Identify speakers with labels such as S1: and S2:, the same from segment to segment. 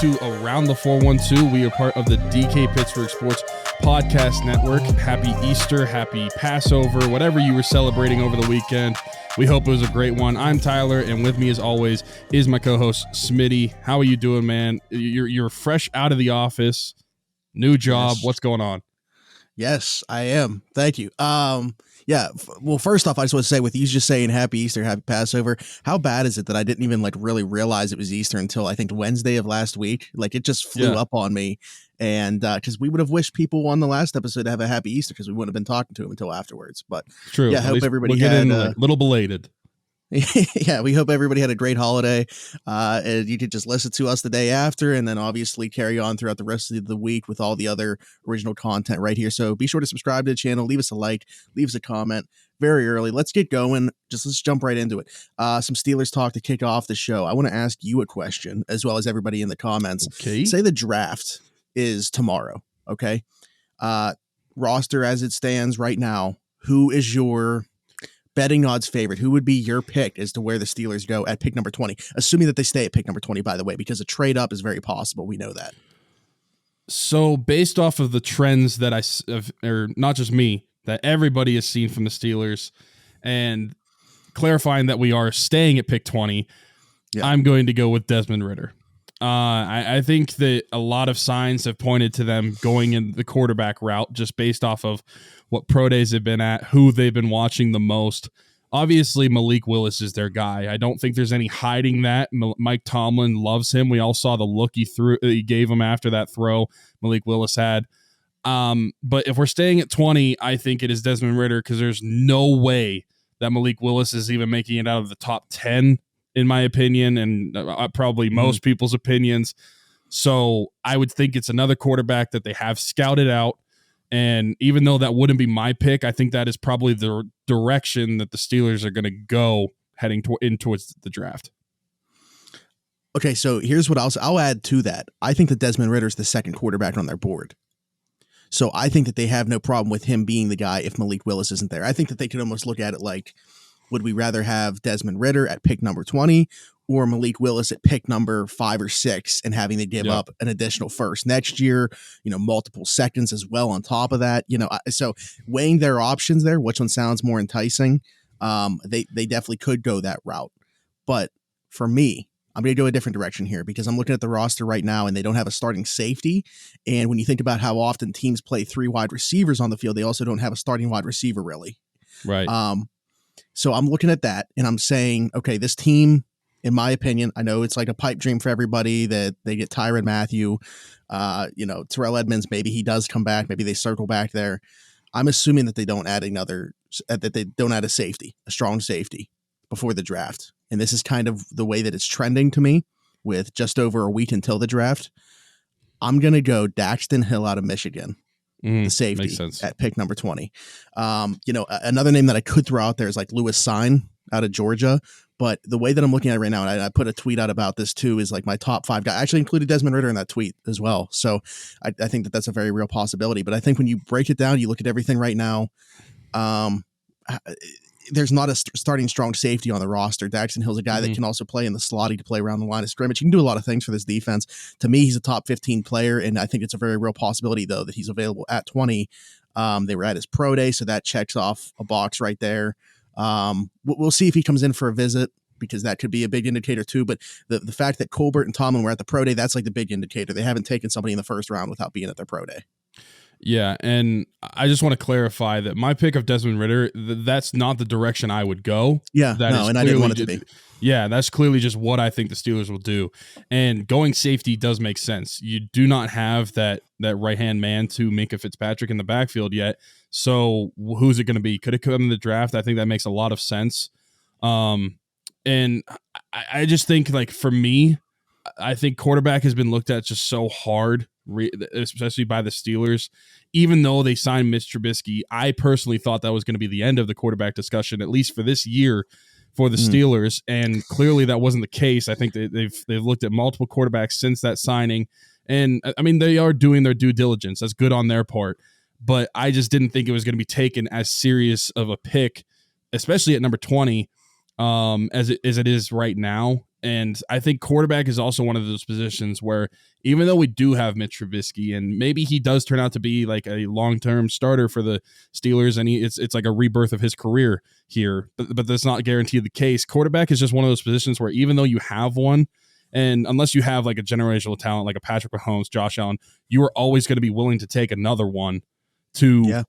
S1: to Around the 412. We are part of the DK Pittsburgh Sports Podcast Network. Happy Easter, happy Passover, whatever you were celebrating over the weekend. We hope it was a great one. I'm Tyler, and with me as always is my co-host Smitty. How are you doing, man? You're fresh out of the office, new job.
S2: Yes.
S1: What's going on?
S2: Yes, I am. Thank you. Well, first off, I just want to say, with you just saying Happy Easter, Happy Passover, how bad is it that I didn't even really realize it was Easter until I think Wednesday of last week? It just flew up on me, and because we would have wished people on the last episode to have a Happy Easter because we wouldn't have been talking to them until afterwards. But
S1: True.
S2: Yeah, I hope everybody
S1: we'll
S2: had
S1: a little belated.
S2: Yeah, we hope everybody had a great holiday, and you could just listen to us the day after, and then obviously carry on throughout the rest of the week with all the other original content right here. So be sure to subscribe to the channel, leave us a like, leave us a comment very early. Let's get going. Let's jump right into it. Some Steelers talk to kick off the show. I want to ask you a question, as well as everybody in the comments.
S1: Okay.
S2: Say the draft is tomorrow, okay? Roster as it stands right now, who is your betting odds favorite? Who would be your pick as to where the Steelers go at pick number 20? Assuming that they stay at pick number 20, by the way, because a trade up is very possible. We know that.
S1: So based off of the trends that or not just me, that everybody has seen from the Steelers, and clarifying that we are staying at pick 20, I'm going to go with Desmond Ridder. I think that a lot of signs have pointed to them going in the quarterback route just based off of what pro days have been at, who they've been watching the most. Obviously, Malik Willis is their guy. I don't think there's any hiding that. Mike Tomlin loves him. We all saw the look he gave him after that throw Malik Willis had. But if we're staying at 20, I think it is Desmond Ridder, because there's no way that Malik Willis is even making it out of the top 10, in my opinion, and probably most people's opinions. So I would think it's another quarterback that they have scouted out. And even though that wouldn't be my pick, I think that is probably the direction that the Steelers are going to go heading in towards the draft.
S2: Okay, so here's what I'll add to that. I think that Desmond Ridder is the second quarterback on their board. So I think that they have no problem with him being the guy if Malik Willis isn't there. I think that they could almost look at it like, would we rather have Desmond Ridder at pick number 20 or Malik Willis at pick number 5 or 6 and having to give up an additional first next year, multiple seconds as well on top of that, so weighing their options there, which one sounds more enticing? They definitely could go that route. But for me, I'm going to go a different direction here because I'm looking at the roster right now and they don't have a starting safety. And when you think about how often teams play 3 wide receivers on the field, they also don't have a starting wide receiver really.
S1: Right.
S2: So I'm looking at that and I'm saying, okay, this team, in my opinion, I know it's like a pipe dream for everybody that they get Tyrann Mathieu, Terrell Edmonds, maybe he does come back. Maybe they circle back there. I'm assuming that they don't add a safety, a strong safety before the draft. And this is kind of the way that it's trending to me with just over a week until the draft. I'm going to go Daxton Hill out of Michigan. The safety at pick number 20. Another name that I could throw out there is like Lewis Sine out of Georgia. But the way that I'm looking at it right now, and I put a tweet out about this too, is like my top 5 guys. I actually included Desmond Ridder in that tweet as well. So I think that that's a very real possibility. But I think when you break it down, you look at everything right now, there's not a starting strong safety on the roster. Daxton Hill's a guy that can also play in the slot. He can play around the line of scrimmage. He can do a lot of things for this defense. To me, he's a top 15 player, and I think it's a very real possibility, though, that he's available at 20. They were at his pro day, so that checks off a box right there. We'll see if he comes in for a visit, because that could be a big indicator, too. But the fact that Colbert and Tomlin were at the pro day, that's like the big indicator. They haven't taken somebody in the first round without being at their pro day.
S1: Yeah, and I just want to clarify that my pick of Desmond Ridder, that's not the direction I would go.
S2: Yeah, and I didn't want it to be.
S1: Yeah, that's clearly just what I think the Steelers will do. And going safety does make sense. You do not have that right-hand man to Minkah Fitzpatrick in the backfield yet. So who's it going to be? Could it come in the draft? I think that makes a lot of sense. And I just think, like, for me, I think quarterback has been looked at just so hard, especially by the Steelers. Even though they signed Mitch Trubisky, I personally thought that was going to be the end of the quarterback discussion, at least for this year for the Steelers. And clearly that wasn't the case. I think they've looked at multiple quarterbacks since that signing. And I mean, they are doing their due diligence. That's good on their part. But I just didn't think it was going to be taken as serious of a pick, especially at number 20, as it is right now. And I think quarterback is also one of those positions where even though we do have Mitch Trubisky and maybe he does turn out to be like a long-term starter for the Steelers and it's like a rebirth of his career here, but that's not guaranteed the case. Quarterback is just one of those positions where even though you have one, and unless you have like a generational talent like a Patrick Mahomes, Josh Allen, you are always going to be willing to take another one to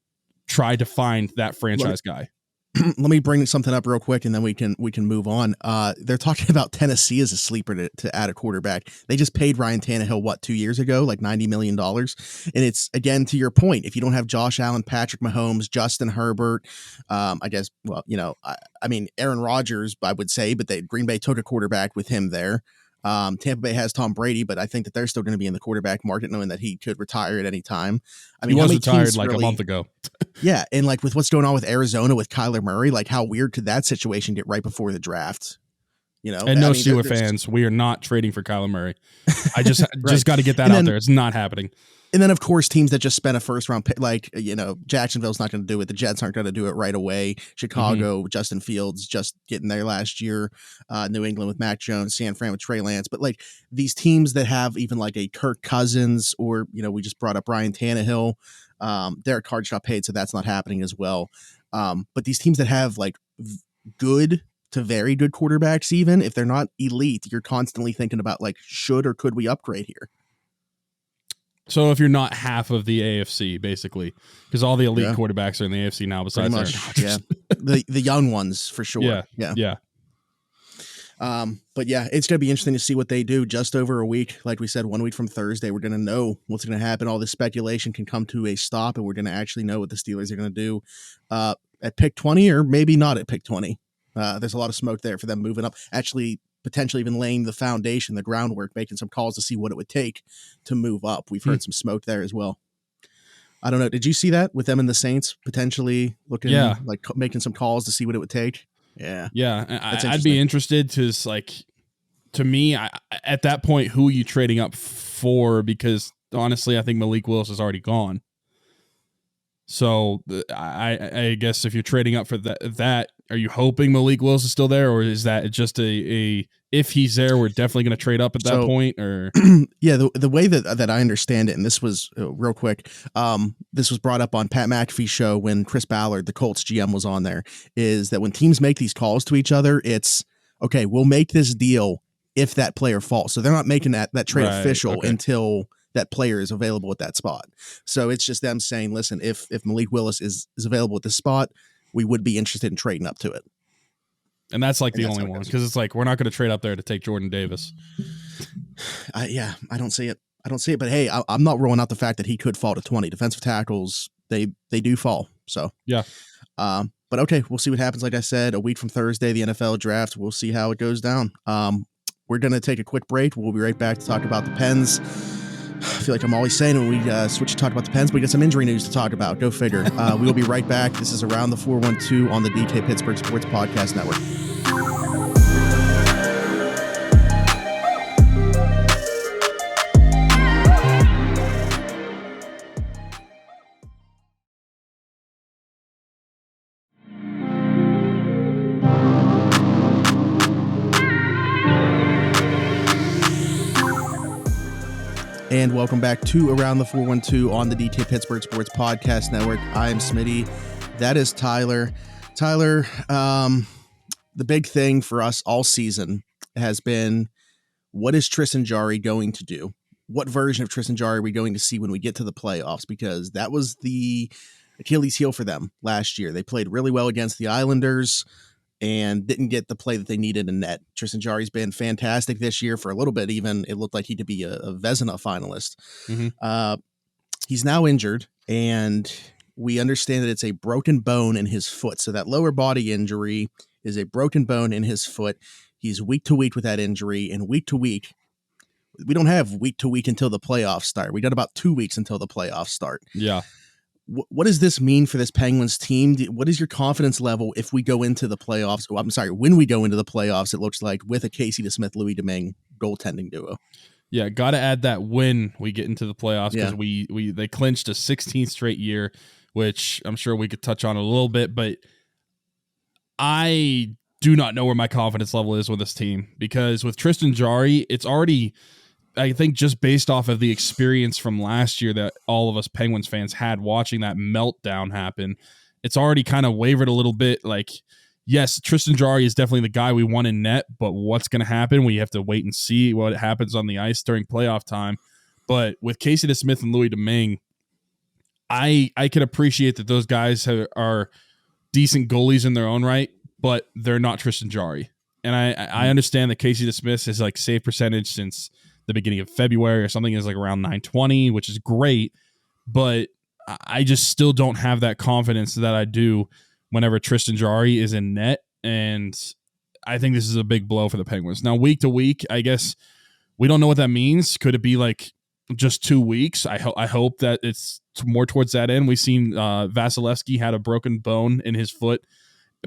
S1: try to find that franchise guy.
S2: Let me bring something up real quick, and then we can move on. They're talking about Tennessee as a sleeper to add a quarterback. They just paid Ryan Tannehill 2 years ago, like $90 million, and it's again to your point. If you don't have Josh Allen, Patrick Mahomes, Justin Herbert, I guess, well, I mean Aaron Rodgers, I would say, but Green Bay took a quarterback with him there. Tampa Bay has Tom Brady, but I think that they're still going to be in the quarterback market, knowing that he could retire at any time. I mean,
S1: he was retired like a month ago.
S2: Yeah, and like with what's going on with Arizona with Kyler Murray, like how weird could that situation get right before the draft?
S1: And no Steelers fans, we are not trading for Kyler Murray. I just got to get that out there. It's not happening.
S2: And then, of course, teams that just spent a first-round pick, like, Jacksonville's not going to do it. The Jets aren't going to do it right away. Chicago, Justin Fields just getting there last year. New England with Mac Jones, San Fran with Trey Lance. But, like, these teams that have even, like, a Kirk Cousins or, we just brought up Ryan Tannehill. Derek Carr got paid, so that's not happening as well. But these teams that have, like, good to very good quarterbacks, even if they're not elite, you're constantly thinking about, like, should or could we upgrade here?
S1: So if you're not half of the AFC, basically, because all the elite quarterbacks are in the AFC now, besides Aaron Rodgers.
S2: the young ones for sure.
S1: Yeah.
S2: But yeah, it's gonna be interesting to see what they do. Just over a week, like we said, 1 week from Thursday, we're gonna know what's gonna happen. All this speculation can come to a stop, and we're gonna actually know what the Steelers are gonna do at pick 20, or maybe not at pick 20. There's a lot of smoke there for them moving up. Actually, potentially even laying the foundation, the groundwork, making some calls to see what it would take to move up. We've heard some smoke there as well. I don't know. Did you see that with them and the Saints potentially looking like making some calls to see what it would take? Yeah.
S1: I'd be interested to to me, at that point, who are you trading up for? Because honestly, I think Malik Willis is already gone. So I guess if you're trading up for that, are you hoping Malik Willis is still there, or is that just a if he's there, we're definitely going to trade up at that point? Or
S2: yeah, the way that I understand it, and this was real quick, this was brought up on Pat McAfee's show when Chris Ballard, the Colts GM, was on there, is that when teams make these calls to each other, it's okay, we'll make this deal if that player falls. So they're not making that trade official until that player is available at that spot. So it's just them saying, listen, if Malik Willis is available at this spot, we would be interested in trading up to it.
S1: And that's like the only one, because it's like, we're not going to trade up there to take Jordan Davis.
S2: I don't see it. But hey, I'm not ruling out the fact that he could fall to 20. Defensive tackles, they do fall. So
S1: yeah.
S2: But okay, we'll see what happens. Like I said, a week from Thursday, the NFL draft, we'll see how it goes down. We're going to take a quick break. We'll be right back to talk about the Pens. I feel like I'm always saying when we switch to talk about the Pens, but we got some injury news to talk about. Go figure. We will be right back. This is Around the 412 on the DK Pittsburgh Sports Podcast Network. And welcome back to Around the 412 on the DK Pittsburgh Sports Podcast Network. I am Smitty. That is Tyler. Tyler, the big thing for us all season has been, what is Tristan Jarry going to do? What version of Tristan Jarry are we going to see when we get to the playoffs? Because that was the Achilles heel for them last year. They played really well against the Islanders and didn't get the play that they needed in net. Tristan Jarry's been fantastic this year. For a little bit, even it looked like he could be a Vezina finalist. Mm-hmm. He's now injured, and we understand that it's a broken bone in his foot. So that lower body injury is a broken bone in his foot. He's week to week with that injury, and week to week, we don't have week to week until the playoffs start. We got about 2 weeks until the playoffs start.
S1: Yeah.
S2: What does this mean for this Penguins team? What is your confidence level if we go into the playoffs? Oh, I'm sorry, when we go into the playoffs, it looks like with a Casey DeSmith, Louis Domingue goaltending duo.
S1: Yeah, got to add that when we get into the playoffs, because they clinched a 16th straight year, which I'm sure we could touch on a little bit. But I do not know where my confidence level is with this team, because with Tristan Jarry, it's already, I think, just based off of the experience from last year that all of us Penguins fans had watching that meltdown happen, it's already kind of wavered a little bit. Like, yes, Tristan Jarry is definitely the guy we want in net, but what's going to happen? We have to wait and see what happens on the ice during playoff time. But with Casey Smith and Louis Domingue, I can appreciate that those guys are decent goalies in their own right, but they're not Tristan Jarry. And I understand that Casey Smith has like save percentage since the beginning of February or something is like around 920, which is great, but I just still don't have that confidence that I do whenever Tristan Jarry is in net. And I think this is a big blow for the Penguins. Now, week to week, I guess we don't know what that means. Could it be like just 2 weeks? I hope that it's more towards that end. We've seen Vasilevsky had a broken bone in his foot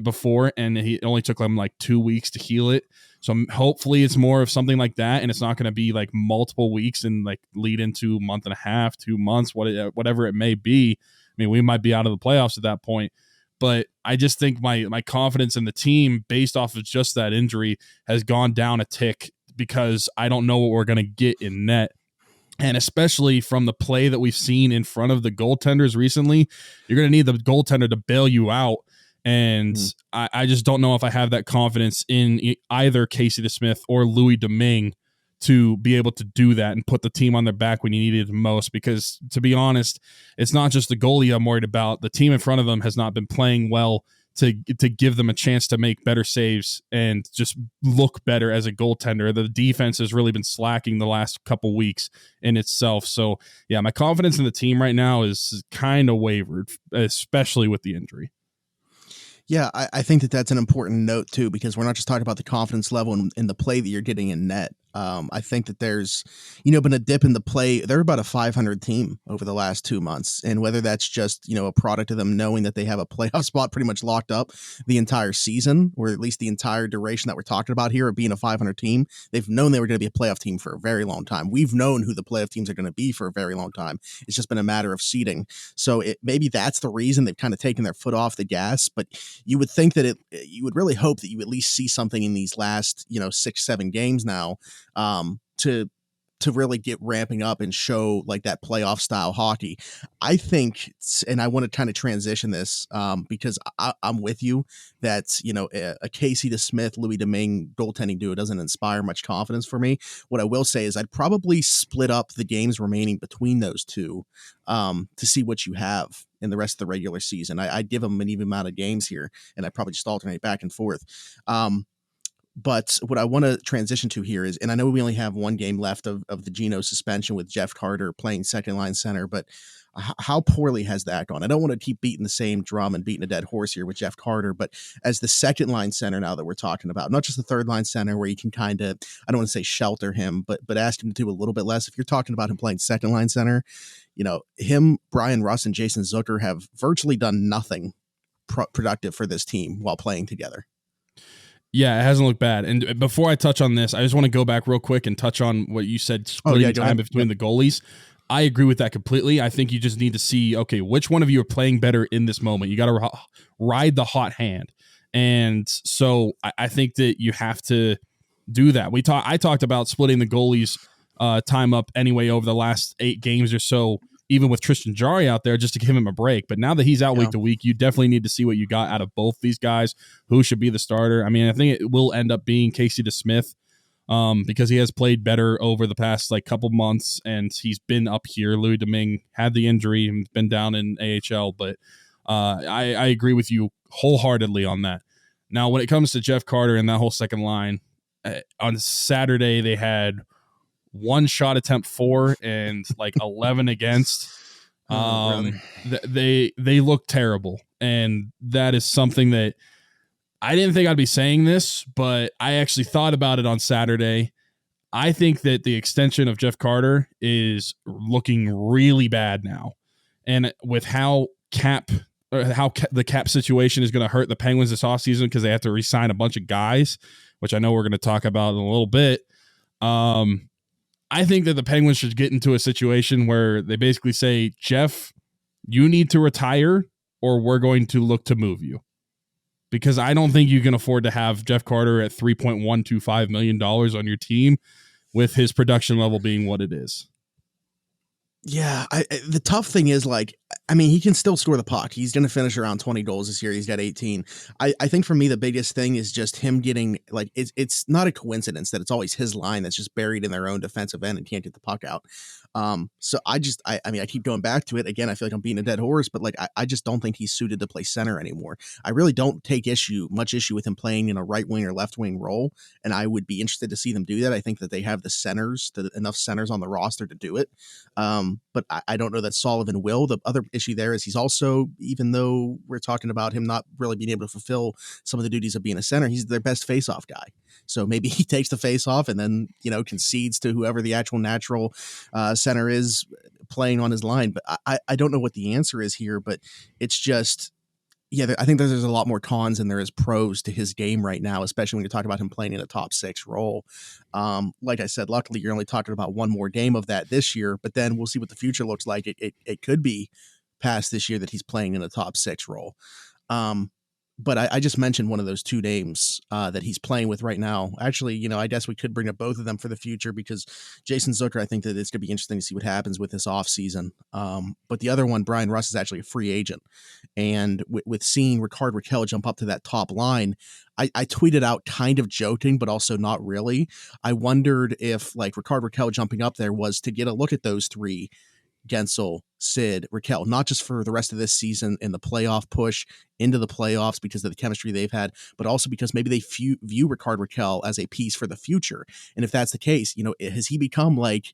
S1: before, and it only took him like 2 weeks to heal it. So hopefully it's more of something like that, and it's not going to be like multiple weeks and like lead into a month and a half, 2 months, whatever it may be. I mean, we might be out of the playoffs at that point. But I just think my confidence in the team based off of just that injury has gone down a tick, because I don't know what we're going to get in net. And especially from the play that we've seen in front of the goaltenders recently, you're going to need the goaltender to bail you out. And I just don't know if I have that confidence in either Casey Smith or Louis Domingue to be able to do that and put the team on their back when you need it the most. Because to be honest, it's not just the goalie I'm worried about. The team in front of them has not been playing well to give them a chance to make better saves and just look better as a goaltender. The defense has really been slacking the last couple weeks in itself. So yeah, my confidence in the team right now is kind of wavered, especially with the injury.
S2: Yeah, I think that's an important note too, because we're not just talking about the confidence level in the play that you're getting in net. I think that there's, been a dip in the play. They're about a 500 team over the last 2 months. And whether that's just, a product of them knowing that they have a playoff spot pretty much locked up the entire season, or at least the entire duration that we're talking about here of being a 500 team, they've known they were going to be a playoff team for a very long time. We've known who the playoff teams are going to be for a very long time. It's just been a matter of seeding. So maybe that's the reason they've kind of taken their foot off the gas. But you would think that you would really hope that you at least see something in these last, 6-7 games now, to really get ramping up and show like that playoff style hockey. I think, and I want to kind of transition this because I'm with you that, a Casey Smith, Louis Domingue goaltending duo doesn't inspire much confidence for me. What I will say is I'd probably split up the games remaining between those two to see what you have in the rest of the regular season. I'd give them an even amount of games here, and I'd probably just alternate back and forth. But what I want to transition to here is, and I know we only have one game left of the Geno suspension with Jeff Carter playing second line center, but how poorly has that gone? I don't want to keep beating the same drum and beating a dead horse here with Jeff Carter, but as the second line center now that we're talking about, not just the third line center where you can kind of, I don't want to say shelter him, but ask him to do a little bit less. If you're talking about him playing second line center, him, Brian Russ, and Jason Zucker have virtually done nothing productive for this team while playing together.
S1: Yeah, it hasn't looked bad. And before I touch on this, I just want to go back real quick and touch on what you said, splitting time between the goalies. I agree with that completely. I think you just need to see, okay, which one of you are playing better in this moment. You got to ride the hot hand. And so I think that you have to do that. I talked about splitting the goalies time up anyway over the last 8 games or so, even with Tristan Jarry out there, just to give him a break. But now that he's out week to week, you definitely need to see what you got out of both these guys, who should be the starter. I mean, I think it will end up being Casey Smith because he has played better over the past couple months, and he's been up here. Louis Domingue had the injury and been down in AHL, but I agree with you wholeheartedly on that. Now, when it comes to Jeff Carter and that whole second line, on Saturday they had 1 shot attempt for and 11 against. They look terrible, and that is something that I didn't think I'd be saying this, but I actually thought about it on Saturday. I think that the extension of Jeff Carter is looking really bad now, and with how the cap situation is going to hurt the Penguins this offseason because they have to re-sign a bunch of guys, which I know we're going to talk about in a little bit. I think that the Penguins should get into a situation where they basically say, Jeff, you need to retire or we're going to look to move you. because I don't think you can afford to have Jeff Carter at $3.125 million on your team with his production level being what it is.
S2: Yeah, the tough thing is, like, I mean, he can still score the puck. He's going to finish around 20 goals this year. He's got 18. I think for me, the biggest thing is just him getting, like, it's not a coincidence that it's always his line that's just buried in their own defensive end and can't get the puck out. So I mean, I keep going back to it. Again, I feel like I'm beating a dead horse, but like, I just don't think he's suited to play center anymore. I really don't take much issue with him playing in a right wing or left wing role. And I would be interested to see them do that. I think that they have enough centers on the roster to do it. But I don't know that Sullivan will. The other issue there is he's also, even though we're talking about him not really being able to fulfill some of the duties of being a center, he's their best face-off guy. So maybe he takes the face-off and then, concedes to whoever the actual natural center is playing on his line. But I don't know what the answer is here, but it's just, yeah, I think there's a lot more cons than there is pros to his game right now, especially when you talk about him playing in a top 6 role. Like I said, luckily you're only talking about one more game of that this year, but then we'll see what the future looks like. It could be past this year that he's playing in a top 6 role. But I just mentioned one of those 2 names that he's playing with right now. Actually, I guess we could bring up both of them for the future because Jason Zucker, I think that it's going to be interesting to see what happens with this offseason. But the other one, Brian Rust, is actually a free agent. And with seeing Rickard Rakell jump up to that top line, I tweeted out kind of joking, but also not really. I wondered if like Rickard Rakell jumping up there was to get a look at those 3, Gensel, Sid, Rakell, not just for the rest of this season in the playoff push into the playoffs because of the chemistry they've had, but also because maybe they view Rickard Rakell as a piece for the future. And if that's the case, has he become like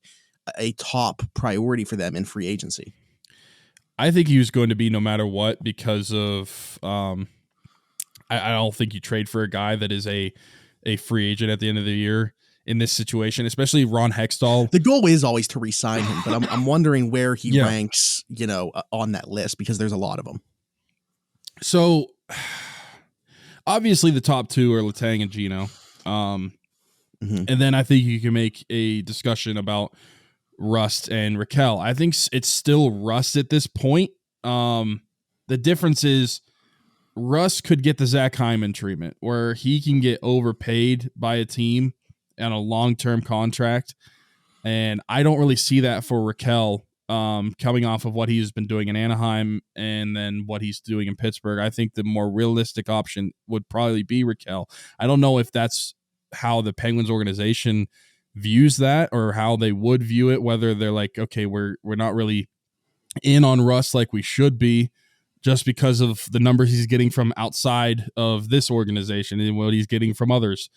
S2: a top priority for them in free agency?
S1: I think he was going to be no matter what because of I don't think you trade for a guy that is a free agent at the end of the year in this situation, especially Ron Hextall.
S2: The goal is always to re-sign him, but I'm wondering where he ranks, on that list because there's a lot of them.
S1: So obviously the top 2 are Letang and Gino. And then I think you can make a discussion about Rust and Rakell. I think it's still Rust at this point. The difference is Rust could get the Zach Hyman treatment where he can get overpaid by a team on a long-term contract. And I don't really see that for Rakell coming off of what he's been doing in Anaheim and then what he's doing in Pittsburgh. I think the more realistic option would probably be Rakell. I don't know if that's how the Penguins organization views that or how they would view it, whether they're like, okay, we're not really in on Russ like we should be just because of the numbers he's getting from outside of this organization and what he's getting from others.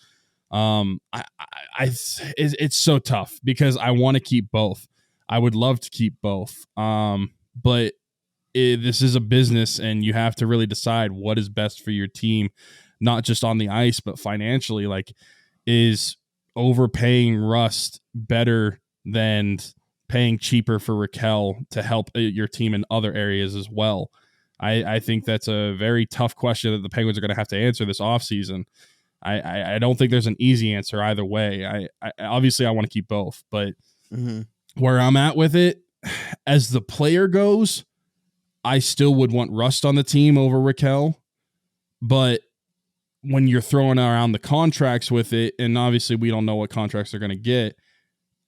S1: It's so tough because I want to keep both. I would love to keep both. But this is a business and you have to really decide what is best for your team, not just on the ice, but financially. Like, is overpaying Rust better than paying cheaper for Rakell to help your team in other areas as well? I think that's a very tough question that the Penguins are going to have to answer this offseason. I don't think there's an easy answer either way. I obviously I want to keep both, but where I'm at with it, as the player goes, I still would want Rust on the team over Rakell. But when you're throwing around the contracts with it, and obviously we don't know what contracts they're going to get,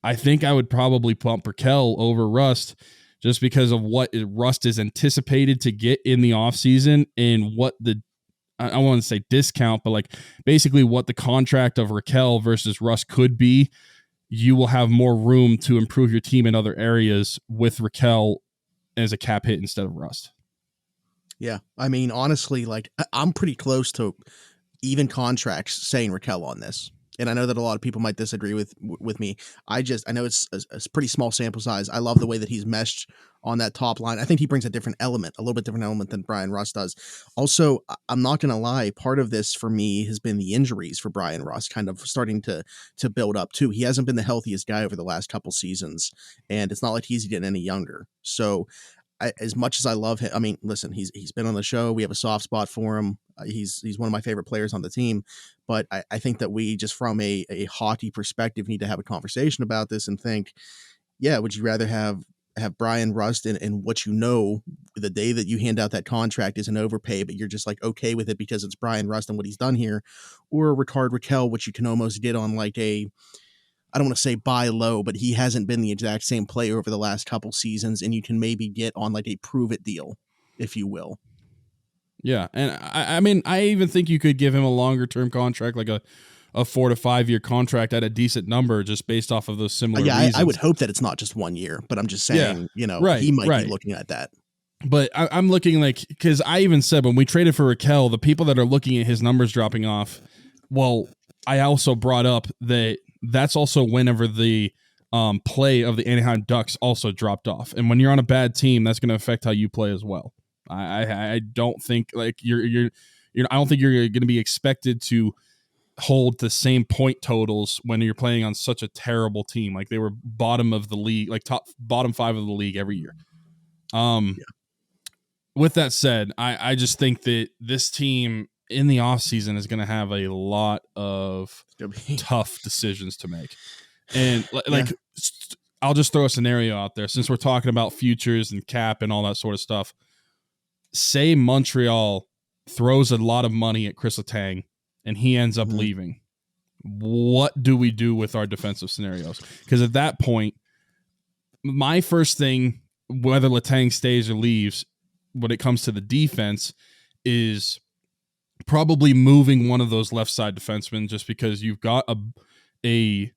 S1: I think I would probably pump Rakell over Rust just because of what Rust is anticipated to get in the offseason and what I want to say discount, but like basically what the contract of Rakell versus Rust could be. You will have more room to improve your team in other areas with Rakell as a cap hit instead of Rust.
S2: Yeah. I mean, honestly, like I'm pretty close to even contracts saying Rakell on this. And I know that a lot of people might disagree with me. I know it's a pretty small sample size. I love the way that he's meshed on that top line. I think he brings a little bit different element than Brian Rust does. Also, I'm not going to lie. Part of this for me has been the injuries for Brian Rust kind of starting to build up too. He hasn't been the healthiest guy over the last couple seasons, and it's not like he's getting any younger. So as much as I love him, I mean, listen, he's been on the show. We have a soft spot for him. He's one of my favorite players on the team, but I think that we just from a hockey perspective need to have a conversation about this and think, yeah, would you rather have Brian Rust and what the day that you hand out that contract is an overpay, but you're just like okay with it because it's Brian Rust and what he's done here, or Ricard Raquel, which you can almost get on like I don't want to say buy low, but he hasn't been the exact same player over the last couple seasons, and you can maybe get on like a prove it deal, if you will.
S1: Yeah, and I mean, I even think you could give him a longer term contract, like a 4 to 5 year contract at a decent number, just based off of those similar reasons.
S2: I would hope that it's not just 1 year, but I'm just saying, he might be looking at that.
S1: But I'm looking like, because I even said when we traded for Raquel, the people that are looking at his numbers dropping off, well, I also brought up that that's also whenever the play of the Anaheim Ducks also dropped off. And when you're on a bad team, that's going to affect how you play as well. I don't think like I don't think you're going to be expected to hold the same point totals when you're playing on such a terrible team. Like they were bottom of the league, like bottom 5 of the league every year. With that said, I just think that this team in the offseason is going to have a lot of tough decisions to make. And I'll just throw a scenario out there since we're talking about futures and cap and all that sort of stuff. Say Montreal throws a lot of money at Chris Letang and he ends up leaving. What do we do with our defensive scenarios? Because at that point, my first thing, whether Letang stays or leaves, when it comes to the defense, is probably moving one of those left side defensemen, just because you've got a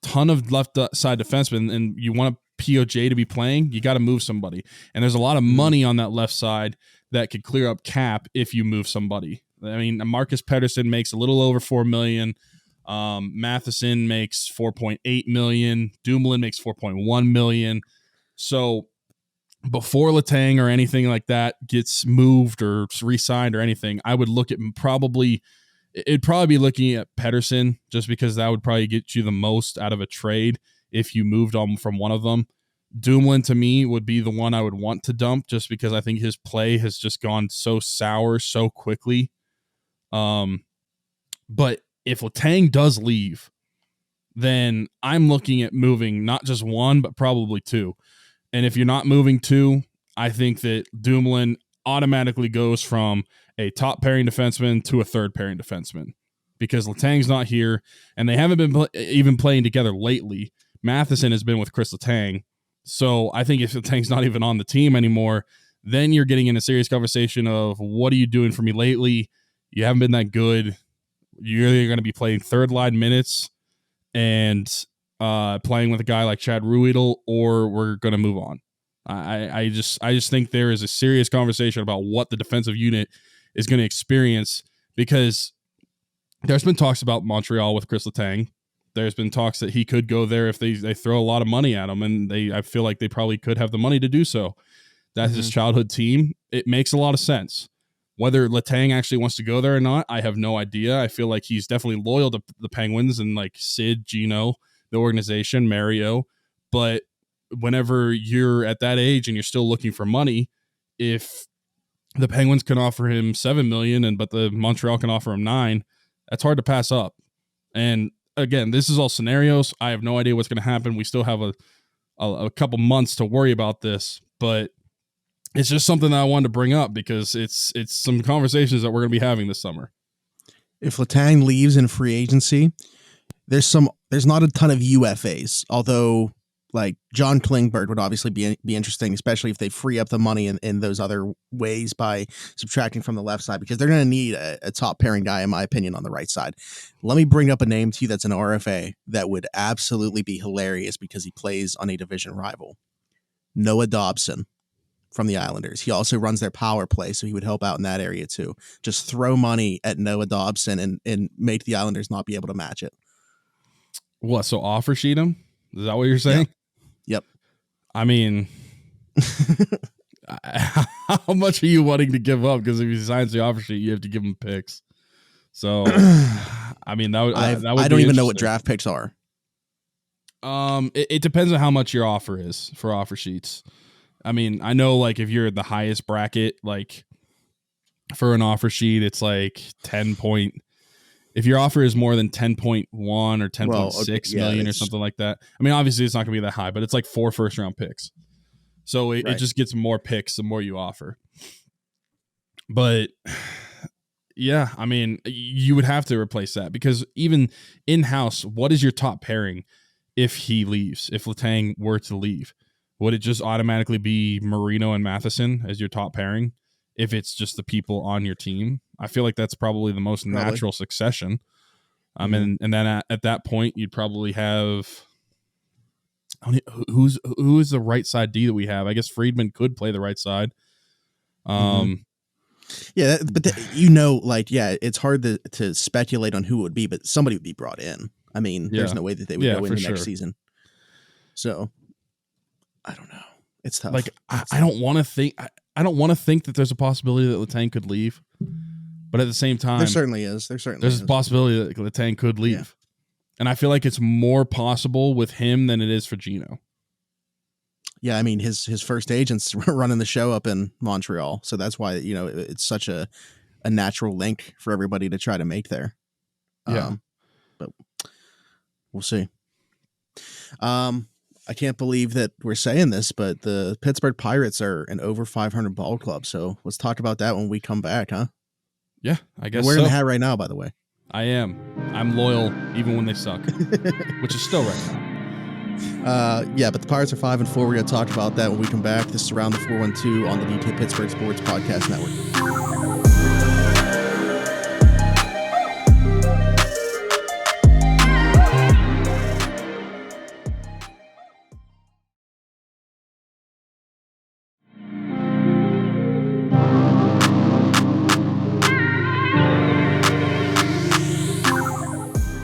S1: ton of left side defensemen and you want a POJ to be playing, you got to move somebody. And there's a lot of money on that left side that could clear up cap if you move somebody. I mean, Marcus Pettersson makes a little over $4 million. Matheson makes $4.8 million. Dumoulin makes $4.1 million. So before Letang or anything like that gets moved or re-signed or anything, I would look at it'd probably be looking at Pettersson, just because that would probably get you the most out of a trade if you moved on from one of them. Dumoulin, to me, would be the one I would want to dump, just because I think his play has just gone so sour so quickly. But if Letang does leave, then I'm looking at moving not just one, but probably two. And if you're not moving two, I think that Dumoulin automatically goes from a top pairing defenseman to a third pairing defenseman, because Letang's not here and they haven't been even playing together lately. Matheson has been with Chris Letang. So I think if Letang's not even on the team anymore, then you're getting in a serious conversation of, what are you doing for me lately? You haven't been that good. You're either going to be playing third line minutes and playing with a guy like Chad Ruedel, or we're going to move on. I just think there is a serious conversation about what the defensive unit is going to experience, because there's been talks about Montreal with Chris Letang. There's been talks that he could go there if they throw a lot of money at him, and I feel like they probably could have the money to do so. That's his childhood team. It makes a lot of sense. Whether Letang actually wants to go there or not, I have no idea. I feel like he's definitely loyal to the Penguins and like Sid, Gino, the organization, Mario. But whenever you're at that age and you're still looking for money, if the Penguins can offer him $7 million but the Montreal can offer him $9 million, that's hard to pass up. And again, this is all scenarios. I have no idea what's going to happen. We still have a couple months to worry about this, but it's just something that I wanted to bring up because it's some conversations that we're going to be having this summer.
S2: If Letang leaves in free agency, there's not a ton of UFAs, although like John Klingberg would obviously be interesting, especially if they free up the money in those other ways by subtracting from the left side, because they're going to need a top pairing guy, in my opinion, on the right side. Let me bring up a name to you that's an RFA that would absolutely be hilarious because he plays on a division rival. Noah Dobson from the Islanders. He also runs their power play, so he would help out in that area too. Just throw money at Noah Dobson and make the Islanders not be able to match it.
S1: What, so offer sheet him? Is that what you're saying?
S2: Yep.
S1: I mean, how much are you wanting to give up? Because if he signs the offer sheet, you have to give him picks. So, I mean, that would
S2: I don't even know what draft picks are.
S1: It depends on how much your offer is for offer sheets. I mean, I know like if you're at the highest bracket, like for an offer sheet, it's like 10 point. If your offer is more than 10.1 or 10.6 million or something like that. I mean, obviously it's not going to be that high, but it's like 4 first round picks. So it just gets more picks the more you offer. But yeah, I mean, you would have to replace that because even in-house, what is your top pairing if he leaves? If Letang were to leave, would it just automatically be Marino and Matheson as your top pairing if it's just the people on your team? I feel like that's probably the most natural succession. And then at that point, you'd probably have who is the right side D that we have? I guess Friedman could play the right side.
S2: Yeah, but it's hard to speculate on who it would be, but somebody would be brought in. I mean, there's no way that they would go into next season. So I don't know. It's tough.
S1: Like I don't want to think. I don't want to think that there's a possibility that Letang could leave, but at the same time,
S2: there certainly is. There's
S1: a possibility that Letang could leave, and I feel like it's more possible with him than it is for Gino.
S2: Yeah, I mean his first agent's running the show up in Montreal, so that's why it's such a natural link for everybody to try to make there. But we'll see. I can't believe that we're saying this, but the Pittsburgh Pirates are an over 500 ball club. So let's talk about that when we come back, huh?
S1: Yeah, I guess.
S2: You're wearing the hat right now, by the way.
S1: I am. I'm loyal even when they suck, which is still right now.
S2: But the Pirates are 5-4. We're going to talk about that when we come back. This is Around the 412 on the DK Pittsburgh Sports Podcast Network.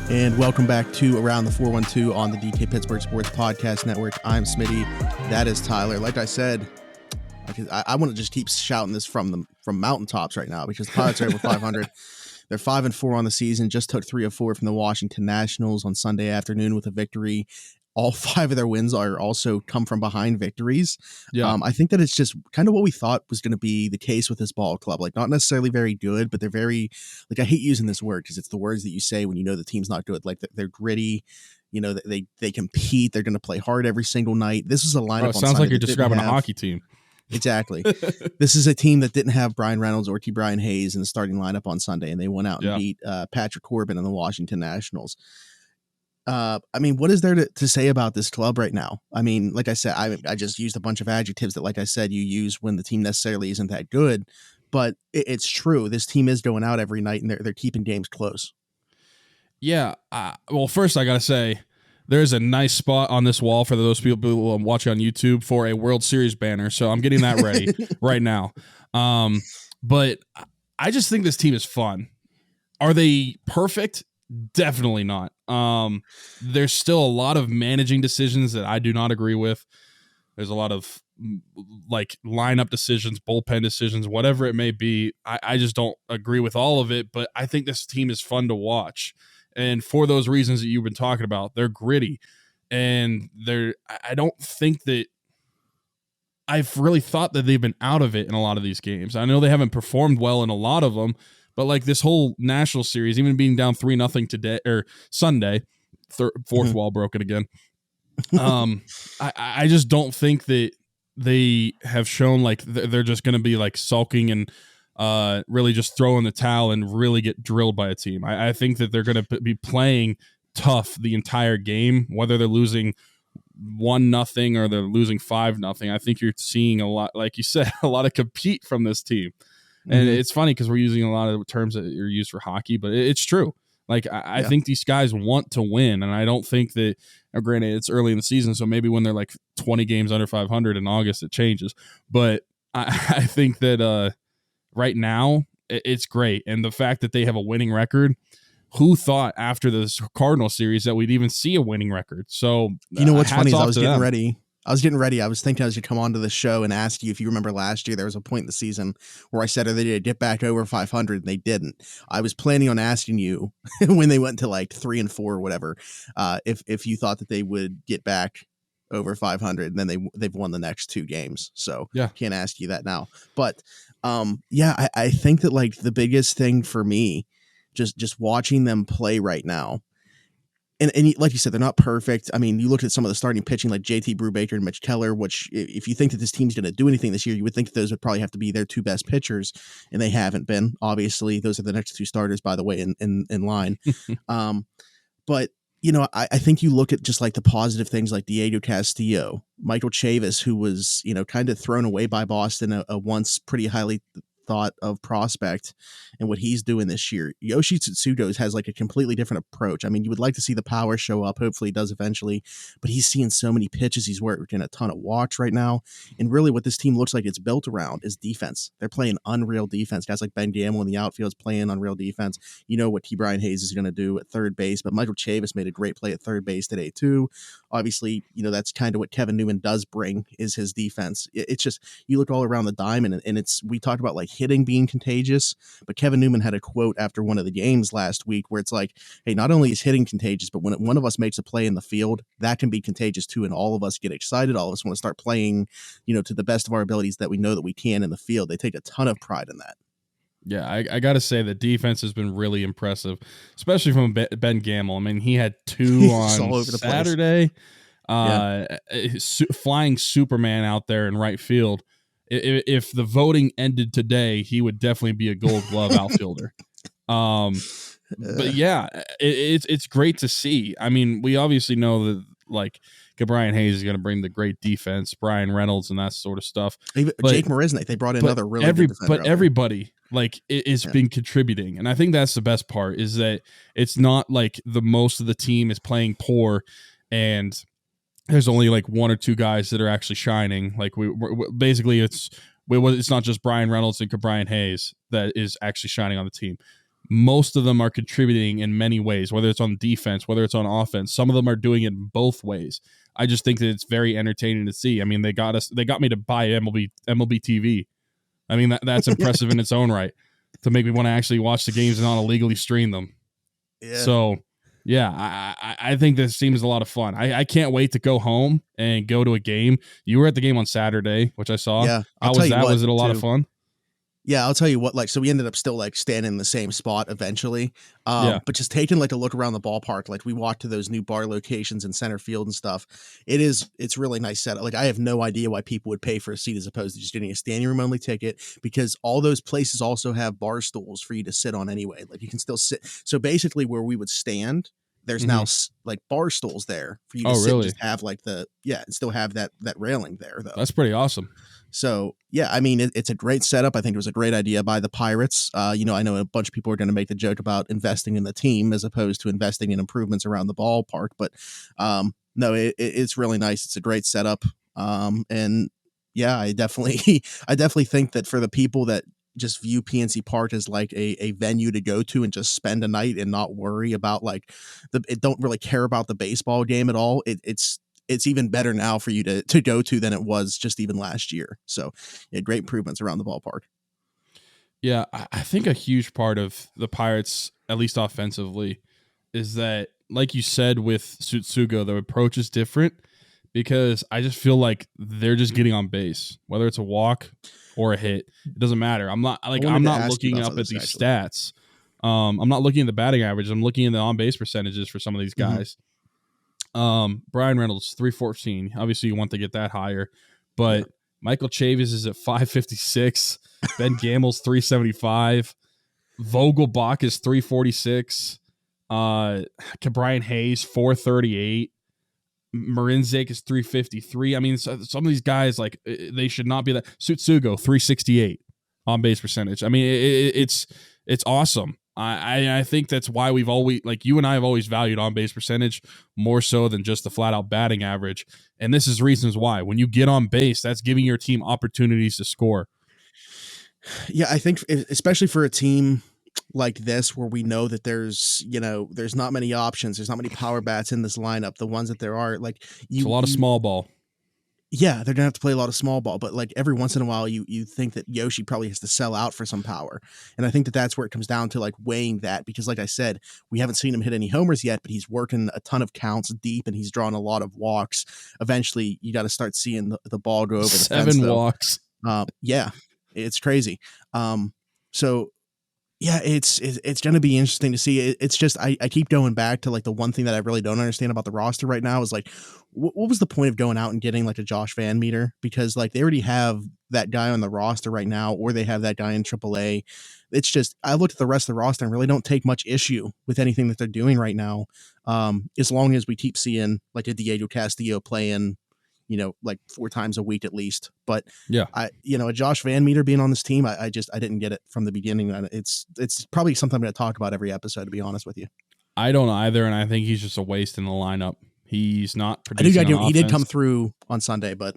S2: And welcome back to Around the 412 on the DK Pittsburgh Sports Podcast Network. I'm Smitty. That is Tyler. Like I said, I want to just keep shouting this from mountaintops right now because the Pirates are over 500. They're 5-4 on the season. Just took 3 of 4 from the Washington Nationals on Sunday afternoon with a victory. All 5 of their wins are also come from behind victories. Yeah. I think that it's just kind of what we thought was going to be the case with this ball club. Like not necessarily very good, but they're very like, I hate using this word because it's the words that you say when you know the team's not good. Like they're gritty, they compete. They're going to play hard every single night. This is a lineup.
S1: It sounds like you're describing a hockey team.
S2: Exactly. This is a team that didn't have Brian Reynolds or T. Brian Hayes in the starting lineup on Sunday, and they went out and beat Patrick Corbin and the Washington Nationals. I mean, what is there to say about this club right now? I mean, like I said, I just used a bunch of adjectives that, like I said, you use when the team necessarily isn't that good, but it's true. This team is going out every night and they're keeping games close. Yeah.
S1: Well, first I got to say there's a nice spot on this wall for those people who are watching on YouTube for a World Series banner. So I'm getting that ready right now. But I just think this team is fun. Are they perfect? Definitely not. There's still a lot of managing decisions that I do not agree with. There's a lot of like lineup decisions, bullpen decisions, whatever it may be. I just don't agree with all of it, but I think this team is fun to watch. And for those reasons that you've been talking about, they're gritty and I don't think that I've really thought that they've been out of it in a lot of these games. I know they haven't performed well in a lot of them, but like this whole national series, even being down 3-0 today or Sunday, fourth wall broken again. I just don't think that they have shown like they're just going to be like sulking and really just throw in the towel and really get drilled by a team. I think that they're going to be playing tough the entire game, whether they're losing 1-0 or they're losing 5-0. I think you're seeing a lot, like you said, a lot of compete from this team. And it's funny because we're using a lot of terms that are used for hockey, but it's true. Like, I think these guys want to win, and I don't think that, granted, it's early in the season, so maybe when they're like 20 games under 500 in August, it changes. But I think that right now, it's great. And the fact that they have a winning record, who thought after this Cardinal series that we'd even see a winning record? So,
S2: you know what's funny is I was getting ready. I was thinking I was going to come onto the show and ask you if you remember last year, there was a point in the season where I said, are they going to get back over 500? And they didn't. I was planning on asking you when they went to like 3-4 or whatever, if you thought that they would get back over 500, and then they've won the next 2 games. So can't ask you that now. But I think that like the biggest thing for me, just watching them play right now, and like you said, they're not perfect. I mean, you look at some of the starting pitching like JT Brubaker and Mitch Keller, which if you think that this team's going to do anything this year, you would think that those would probably have to be their two best pitchers, and they haven't been. Obviously, those are the next two starters, by the way, in line. But I think you look at just like the positive things like Diego Castillo, Michael Chavis, who was kind of thrown away by Boston, a once pretty highly thought of prospect, and what he's doing this year. Yoshi Tsutsugo has like a completely different approach. I mean, you would like to see the power show up. Hopefully he does eventually, but he's seeing so many pitches. He's working a ton of walks right now. And really what this team looks like it's built around is defense. They're playing unreal defense. Guys like Ben Gamble in the outfield is playing unreal defense. You know what T. Brian Hayes is going to do at third base, but Michael Chavis made a great play at third base today too. Obviously, that's kind of what Kevin Newman does bring is his defense. It's just, you look all around the diamond and we talked about like hitting being contagious, but Kevin Newman had a quote after one of the games last week where it's like, hey, not only is hitting contagious, but when one of us makes a play in the field, that can be contagious too. And all of us get excited. All of us want to start playing, to the best of our abilities that we know that we can in the field. They take a ton of pride in that.
S1: Yeah, I got to say the defense has been really impressive, especially from Ben Gamble. I mean, he had two on
S2: all over the
S1: Saturday, flying Superman out there in right field. If the voting ended today, he would definitely be a Gold Glove outfielder. But yeah, it's great to see. I mean, we obviously know that like Brian Hayes is going to bring the great defense, Brian Reynolds and that sort of stuff.
S2: But Jake Marisnik, they brought in another really good defender.
S1: But everybody is been contributing, and I think that's the best part is that it's not like the most of the team is playing poor and there's only like one or two guys that are actually shining. Like we basically it's not just Brian Reynolds and Brian Hayes that is actually shining on the team. Most of them are contributing in many ways, whether it's on defense, whether it's on offense. Some of them are doing it both ways. I just think that it's very entertaining to see. I mean, they got me to buy MLB TV. I mean, that's impressive in its own right to make me want to actually watch the games and not illegally stream them.
S2: Yeah.
S1: So yeah, I think this seems a lot of fun. I can't wait to go home and go to a game. You were at the game on Saturday, which I saw.
S2: Yeah.
S1: How was that? Was it a lot of fun?
S2: Yeah, I'll tell you what, so we ended up still standing in the same spot eventually. But just taking a look around the ballpark, we walked to those new bar locations in center field and stuff. It's really nice setup. I have no idea why people would pay for a seat as opposed to just getting a standing room only ticket, because all those places also have bar stools for you to sit on anyway. You can still sit. So basically where we would stand, there's now bar stools there for you to sit and just have and still have that railing there though.
S1: That's pretty awesome.
S2: So, yeah, I mean, it's a great setup. I think it was a great idea by the Pirates. I know a bunch of people are going to make the joke about investing in the team as opposed to investing in improvements around the ballpark. But no, it's really nice. It's a great setup. And yeah, I definitely think that for the people that just view PNC Park as a venue to go to and just spend a night and not worry about it don't really care about the baseball game at all. It's even better now for you to go to than it was just even last year. So yeah, great improvements around the ballpark.
S1: Yeah, I think a huge part of the Pirates, at least offensively, is that, like you said with Tsutsugo, the approach is different because I just feel like they're just getting on base, whether it's a walk or a hit. It doesn't matter. I'm not looking up at these stats. I'm not looking at the batting average. I'm looking at the on base percentages for some of these guys. Brian Reynolds 314. Obviously, you want to get that higher, but Michael Chavis is at 556. Ben Gamble's 375. Vogelbach is 346. Brian Hayes 438. Marinzik is 353. I mean, some of these guys they should not be that. Tsutsugo 368 on base percentage. I mean, it's awesome. I think that's why we've always, you and I have always valued on base percentage more so than just the flat out batting average. And this is reasons why. When you get on base, that's giving your team opportunities to score.
S2: Yeah, I think especially for a team like this where we know that there's not many options, there's not many power bats in this lineup. The ones that there are,
S1: it's a lot of small ball.
S2: Yeah, they're gonna have to play a lot of small ball, but every once in a while, you think that Yoshi probably has to sell out for some power, and I think that that's where it comes down to weighing that, because like I said, we haven't seen him hit any homers yet, but he's working a ton of counts deep, and he's drawn a lot of walks. Eventually, you got to start seeing the ball go over the fence.
S1: 7 walks.
S2: Yeah, it's crazy. So Yeah, it's going to be interesting to see. It's just I keep going back to like the one thing that I really don't understand about the roster right now is like what was the point of going out and getting like a Josh Van Meter, because like they already have that guy on the roster right now, or they have that guy in AAA. It's just I looked at the rest of the roster and really don't take much issue with anything that they're doing right now, as long as we keep seeing like a Diego Castillo playing, like 4 times a week at least. But
S1: Yeah.
S2: a Josh Van Meter being on this team, I didn't get it from the beginning. It's probably something I'm going to talk about every episode, to be honest with you.
S1: I don't either, and I think he's just a waste in the lineup. He's not
S2: I think
S1: producing on
S2: he did come
S1: offense.
S2: through on Sunday, but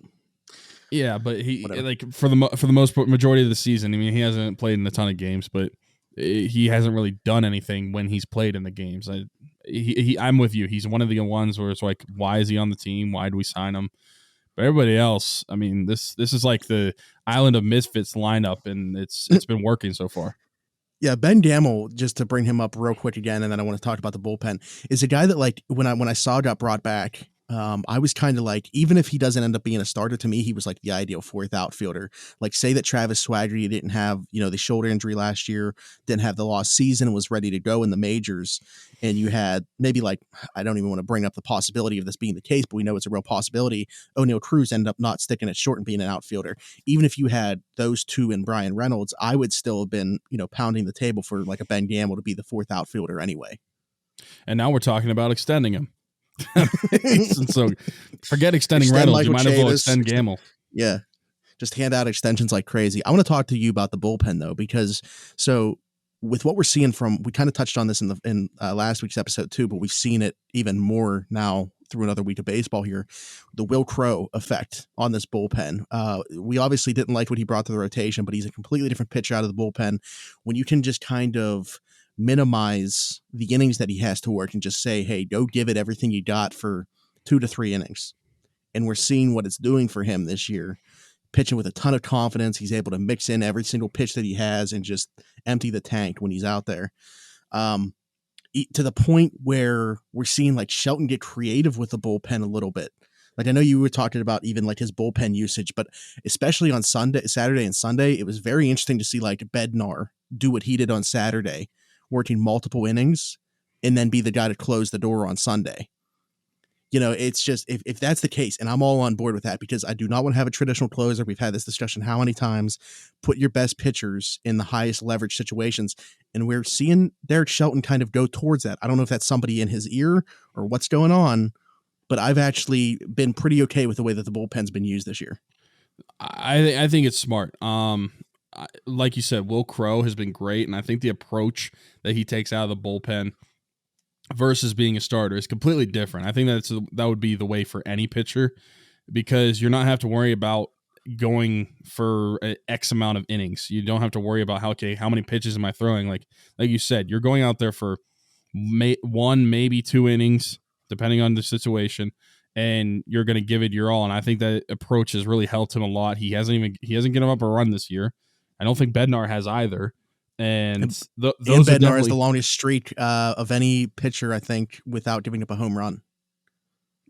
S1: Yeah, but he
S2: whatever.
S1: like for the most part, majority of the season. I mean, he hasn't played in a ton of games, but he hasn't really done anything when he's played in the games. I'm with you. He's one of the ones where it's like, why is he on the team? Why do we sign him? But everybody else, I mean, this is like the Island of Misfits lineup, and it's been working so far.
S2: Yeah, Ben Gamel, just to bring him up real quick again, and then I want to talk about the bullpen, is a guy that like when I saw got brought back, I was kind of like, even if he doesn't end up being a starter, to me, he was like the ideal 4th outfielder. Like say that Travis Swaggerty didn't have, the shoulder injury last year, didn't have the lost season, was ready to go in the majors. And you had maybe like, I don't even want to bring up the possibility of this being the case, but we know it's a real possibility. O'Neal Cruz ended up not sticking at short and being an outfielder. Even if you had those two and Brian Reynolds, I would still have been, pounding the table for like a Ben Gamel to be the 4th outfielder anyway.
S1: And now we're talking about extending him. So forget extending Reynolds. You might as well extend Gamel.
S2: Yeah. Just hand out extensions like crazy. I want to talk to you about the bullpen though, because with what we're seeing we kind of touched on this in last week's episode too, but we've seen it even more now through another week of baseball here, the Will Crowe effect on this bullpen. We obviously didn't like what he brought to the rotation, but he's a completely different pitcher out of the bullpen. When you can just kind of minimize the innings that he has to work and just say, hey, go give it everything you got for 2 to 3 innings. And we're seeing what it's doing for him this year, pitching with a ton of confidence. He's able to mix in every single pitch that he has and just empty the tank when he's out there. To the point where we're seeing like Shelton get creative with the bullpen a little bit. Like I know you were talking about even like his bullpen usage, but especially on Saturday and Sunday, it was very interesting to see like Bednar do what he did on Saturday, working multiple innings and then be the guy to close the door on Sunday. It's just, if that's the case, and I'm all on board with that, because I do not want to have a traditional closer. We've had this discussion how many times. Put your best pitchers in the highest leverage situations. And we're seeing Derek Shelton kind of go towards that. I don't know if that's somebody in his ear or what's going on, but I've actually been pretty okay with the way that the bullpen's been used this year.
S1: I think it's smart. Like you said, Will Crowe has been great, and I think the approach that he takes out of the bullpen versus being a starter is completely different. I think that would be the way for any pitcher, because you're not have to worry about going for an X amount of innings. You don't have to worry about how many pitches am I throwing? Like you said, you're going out there for 1, maybe 2 innings, depending on the situation, and you're going to give it your all. And I think that approach has really helped him a lot. He hasn't given up a run this year. I don't think Bednar has either. And those
S2: Bednar is the longest streak of any pitcher, I think, without giving up a home run.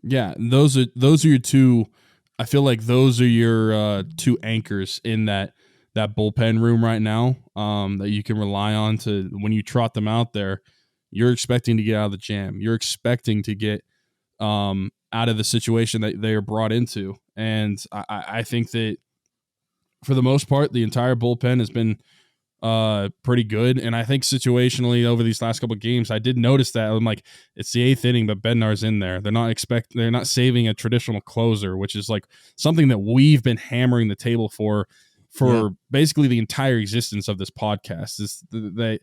S1: Yeah, those are your two. I feel like those are your 2 anchors in that bullpen room right now, that you can rely on to when you trot them out there. You're expecting to get out of the jam. You're expecting to get out of the situation that they are brought into. And I think that for the most part, the entire bullpen has been pretty good. And I think situationally over these last couple of games, I did notice that. I'm like, it's the 8th inning, but Bednar's in there. They're not saving a traditional closer, which is like something that we've been hammering the table for basically the entire existence of this podcast. Is the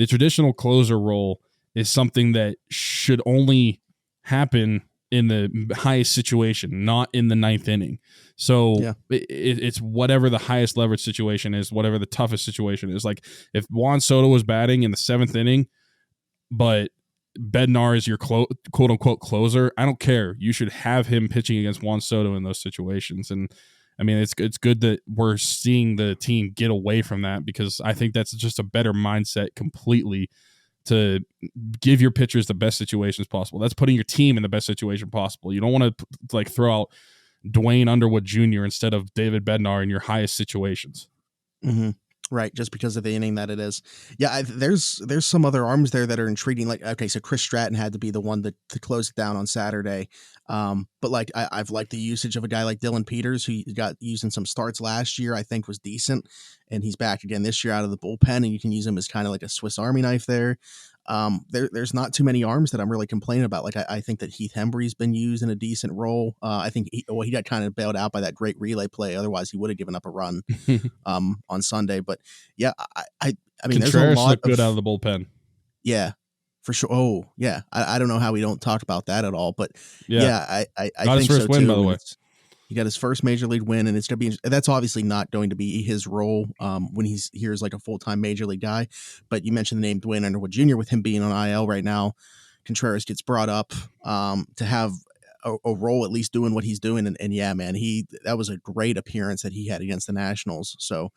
S1: traditional closer role is something that should only happen in the highest situation, not in the 9th inning. So it's whatever the highest leverage situation is, whatever the toughest situation is. Like if Juan Soto was batting in the 7th inning, but Bednar is your quote unquote closer, I don't care. You should have him pitching against Juan Soto in those situations. And I mean, it's good that we're seeing the team get away from that, because I think that's just a better mindset completely, to give your pitchers the best situations possible. That's putting your team in the best situation possible. You don't want to like throw out Dwayne Underwood Jr. instead of David Bednar in your highest situations.
S2: Mm-hmm. Right, just because of the inning that it is. Yeah, there's some other arms there that are intriguing. Like, okay, so Chris Stratton had to be the one to close it down on Saturday. But like I've liked the usage of a guy like Dylan Peters, who got used in some starts last year, I think was decent, and he's back again this year out of the bullpen, and you can use him as kind of like a Swiss Army knife there. There's not too many arms that I'm really complaining about. Like I think that Heath Hembree's been used in a decent role. I think he got kind of bailed out by that great relay play. Otherwise, he would have given up a run on Sunday. But yeah, I mean,
S1: Contreras
S2: there's a lot
S1: looked good out of the bullpen.
S2: Yeah, for sure. Oh yeah, I don't know how we don't talk about that at all. But I
S1: got his
S2: think
S1: first
S2: so
S1: win,
S2: too.
S1: by the way.
S2: He got his first major league win, and it's going to be, that's obviously not going to be his role when he's here as like a full-time major league guy. But you mentioned the name Dwayne Underwood Jr. with him being on IL right now. Contreras gets brought up to have a role, at least doing what he's doing. And yeah, man, that was a great appearance that he had against the Nationals. So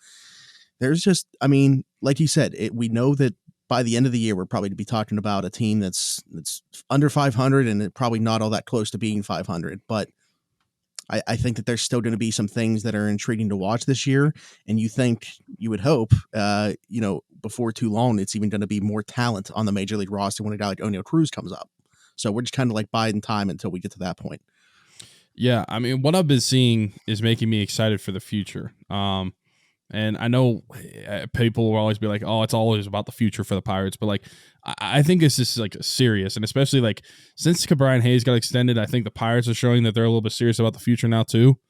S2: there's just, I mean, like you said, we know that by the end of the year, we're probably to be talking about a team that's under 500 and probably not all that close to being 500. But I think that there's still going to be some things that are intriguing to watch this year. And you would hope, before too long, it's even going to be more talent on the major league roster when a guy like O'Neal Cruz comes up. So we're just kind of like biding time until we get to that point.
S1: Yeah. I mean, what I've been seeing is making me excited for the future. And I know people will always be like, oh, it's always about the future for the Pirates. But like, I think this is like serious. And especially like since Brian Hayes got extended, I think the Pirates are showing that they're a little bit serious about the future now too.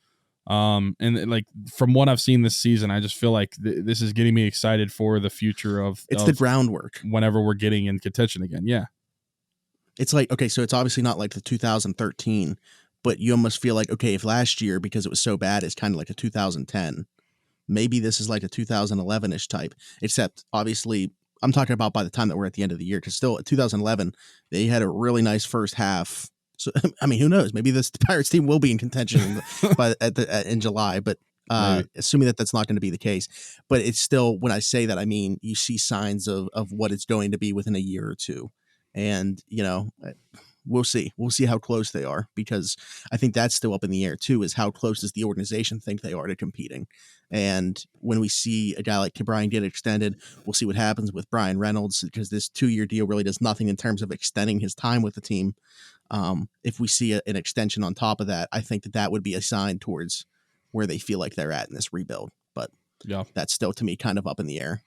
S1: And like from what I've seen this season, I just feel like this is getting me excited for the future of
S2: the groundwork
S1: whenever we're getting in contention again. Yeah.
S2: It's like, okay, so it's obviously not like the 2013, but you almost feel like, okay, if last year, because it was so bad, it's kind of like a 2010. Maybe this is like a 2011-ish type, except obviously I'm talking about by the time that we're at the end of the year, because still at 2011, they had a really nice first half. So, I mean, who knows? Maybe the Pirates team will be in contention in July, but assuming that that's not going to be the case. But it's still, when I say that, I mean, you see signs of what it's going to be within a year or two. And, we'll see. We'll see how close they are, because I think that's still up in the air too, is how close does the organization think they are to competing. And when we see a guy like Brian get extended, we'll see what happens with Brian Reynolds, because this 2-year deal really does nothing in terms of extending his time with the team. If we see an extension on top of that, I think that would be a sign towards where they feel like they're at in this rebuild. But yeah, that's still to me kind of up in the air.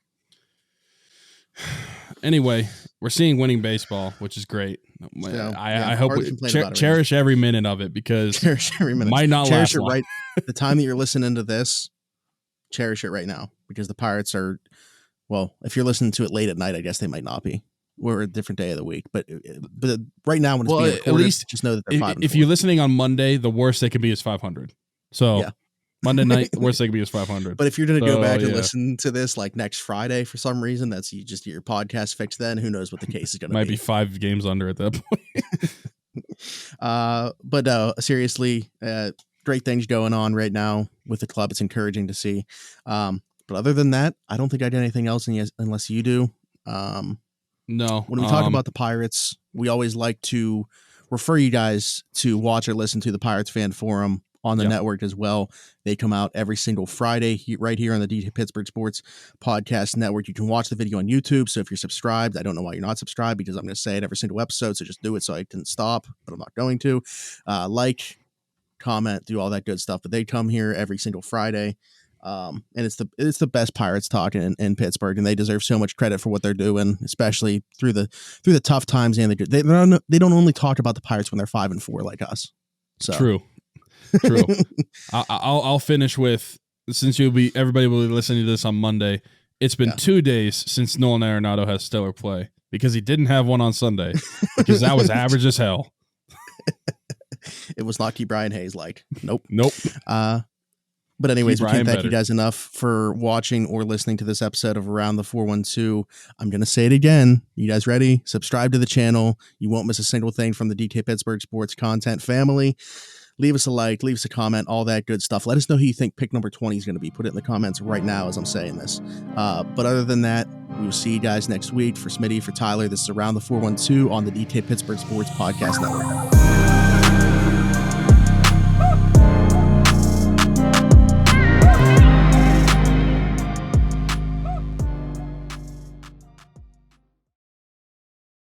S1: Anyway, we're seeing winning baseball, which is great. I hope we cherish every minute of it, because
S2: cherish every minute.
S1: Might not
S2: cherish
S1: last
S2: it
S1: long.
S2: Right. The time that you're listening to this, cherish it right now, because the Pirates are, well, if you're listening to it late at night, I guess they might not be. We're a different day of the week, but right now when it's being recorded, at least just know that they're 5-4.
S1: If you're listening on Monday, the worst they can be is 500. So yeah. Monday night, the worst they can be is 500.
S2: But if you're going to go back and listen to this like next Friday for some reason, that's just your podcast fix. Then who knows what the case is going to be?
S1: Might be 5 games under at that
S2: point. But no, seriously, great things going on right now with the club. It's encouraging to see. But other than that, I don't think I got anything else unless you do.
S1: No.
S2: When we talk about the Pirates, we always like to refer you guys to watch or listen to the Pirates Fan Forum on the network as well. They come out every single Friday right here on the Pittsburgh Sports Podcast Network. You can watch the video on YouTube. So if you're subscribed, I don't know why you're not subscribed, because I'm going to say it every single episode. So just do it so I can stop, but I'm not going to. Like, comment, do all that good stuff. But they come here every single Friday. And it's the best Pirates talk in Pittsburgh, and they deserve so much credit for what they're doing, especially through the tough times. And they don't only talk about the Pirates when they're 5-4 like us. So
S1: True. I'll finish with, since everybody will be listening to this on Monday. It's been 2 days since Nolan Arenado has stellar play, because he didn't have one on Sunday, because that was average as hell.
S2: It was not Brian Hayes like. Nope. But anyways, we can't thank you guys enough for watching or listening to this episode of Around the 412. I'm going to say it again. You guys ready? Subscribe to the channel. You won't miss a single thing from the DK Pittsburgh Sports content family. Leave us a like, leave us a comment, all that good stuff. Let us know who you think pick number 20 is going to be. Put it in the comments right now as I'm saying this. But other than that, we will see you guys next week. For Smitty, for Tyler, this is Around the 412 on the DK Pittsburgh Sports Podcast Network.